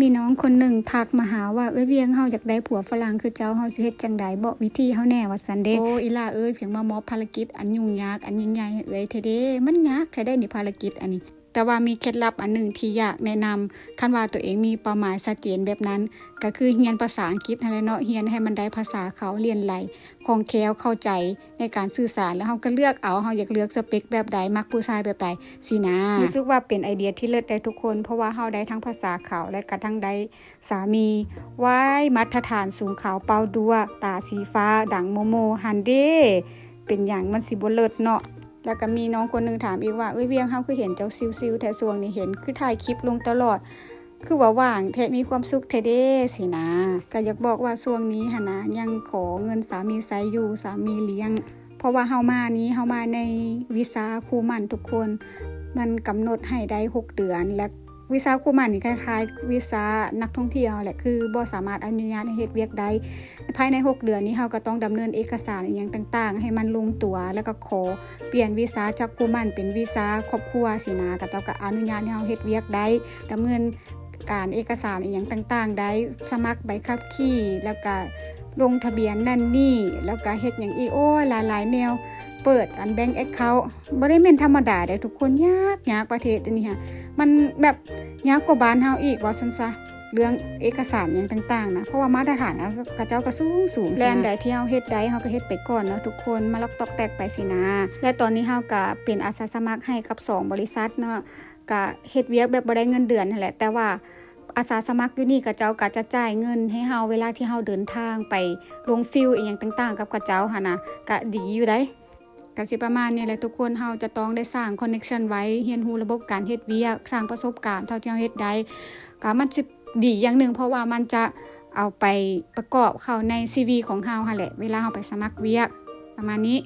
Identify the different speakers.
Speaker 1: มีน้องคนหนึ่งทักมาหาว่าเวียงเฮาอยากได้ผัวฝรั่งคือเจ้าเฮาสิเฮ็ดจังได๋บอกวิธีเฮาแน่ว่าซั่นเด้โอ้อีหล่าเพียงมามอบภารกิจอันยุ่งยากอันยิ่งใหญ่ให้แท้เด้มันยากแท้ได้นี่ภารกิจอันนี้แต่ว่ามีเคล็ดลับอันหนึ่งที่อยากแนะนำคันว่าตัวเองมีเป้าหมายชัดเจนแบบนั้นก็คือเรียนภาษาอังกฤษนั่นแหละเนาะเรียนให้มันได้ภาษาเขาเรียนไหลคล่องแคล่วเข้าใจในการสื่อสารแล้วเฮาก็เลือกเอาเฮาอยากเลือกสเปคแบบใดมักผู้ชายแบบใดสินะรู้สึกว่าเป็นไอเดียที่เลิศได้ทุกคนเพราะว่าเฮาได้ทั้งภาษาเขาและก็ทั้งได้สามีว้ายมาตรฐานสูงขาวเปาดัวตาสีฟ้าดังโมโมฮันเด้เป็นหยังมันสิบ่เลิศเนาะแล้วก็มีน้องคนนึงถามอีกว่าเวียงเฮาคือเห็นเจ้าซิวๆแท้ช่วงนี้เห็นคือถ่ายคลิปลงตลอดคือว่าว่างแท้มีความสุขแท้เด้สินะก็อยากบอกว่าช่วงนี้หั่นนะยังขอเงินสามีใช้อยู่สามีเลี้ยงเพราะว่าเฮามาในวีซ่าคู่หมั่นทุกคนมันกำหนดให้ได้6เดือนและวีซ่าคู่หมั่นนี่คล้ายๆวีซ่านักท่องเที่ยวแหละคือบ่สามารถอนุญาตให้เฮ็ดเวียกได้ภายใน6เดือนนี้เฮาก็ต้องดำเนินเอกสารอีหยังต่างๆให้มันลงตัวแล้วก็ขอเปลี่ยนวีซ่าจากคู่หมั่นเป็นวีซ่าครอบครัวสินะก็เจ้าก็อนุญาตให้เฮาเฮ็ดเวียกได้ดำเนินการเอกสารอีหยังต่างๆได้สมัครใบขับขี่แล้วก็ลงทะเบียนนั่นนี่แล้วก็เฮ็ดหยังอีกโอ้ยหลายๆแนวเปิดอันแบงก์แอคเคาท์บ่ได้แม่นธรรมดาเด้ทุกคนยากประเทศอันนี้ค่ะมันแบบยากกว่าบ้านเฮาอีกว่าซั่นซะเรื่องเอกสารหยังต่างๆนะเพราะว่ามาตรฐานกระเจ้าก็สูงแลนใดที่เฮาเฮ็ดได้เฮาก็เฮ็ดไปก่อนเนาะทุกคนมาล็อกตอกแตกไปสินะและตอนนี้เฮาก็เป็นอาสาสมัครให้กับ2บริษัทเนาะก็เฮ็ดเวียกแบบบ่ได้เงินเดือนนั่นแหละแต่ว่าอาสาสมัครอยู่นี่กระเจ้าก็จะจ่ายเงินให้เฮาเวลาที่เฮาเดินทางไปลงฟิลอีหยังต่างๆกับกระเจ้าหั่นน่ะก็ดีอยู่ได้ก็สิประมาณนี้แหละทุกคนเฮาจะต้องได้สร้างคอนเนคชั่นไว้เรียนรู้ระบบการเฮ็ดเวียกสร้างประสบการณ์เท่าที่เฮาเฮ็ดได้ก็มันสิดีอย่างนึงเพราะว่ามันจะเอาไปประกอบเข้าใน CV ของเฮาหั่นแหละเวลาเฮาไปสมัครเวียกประมาณนี้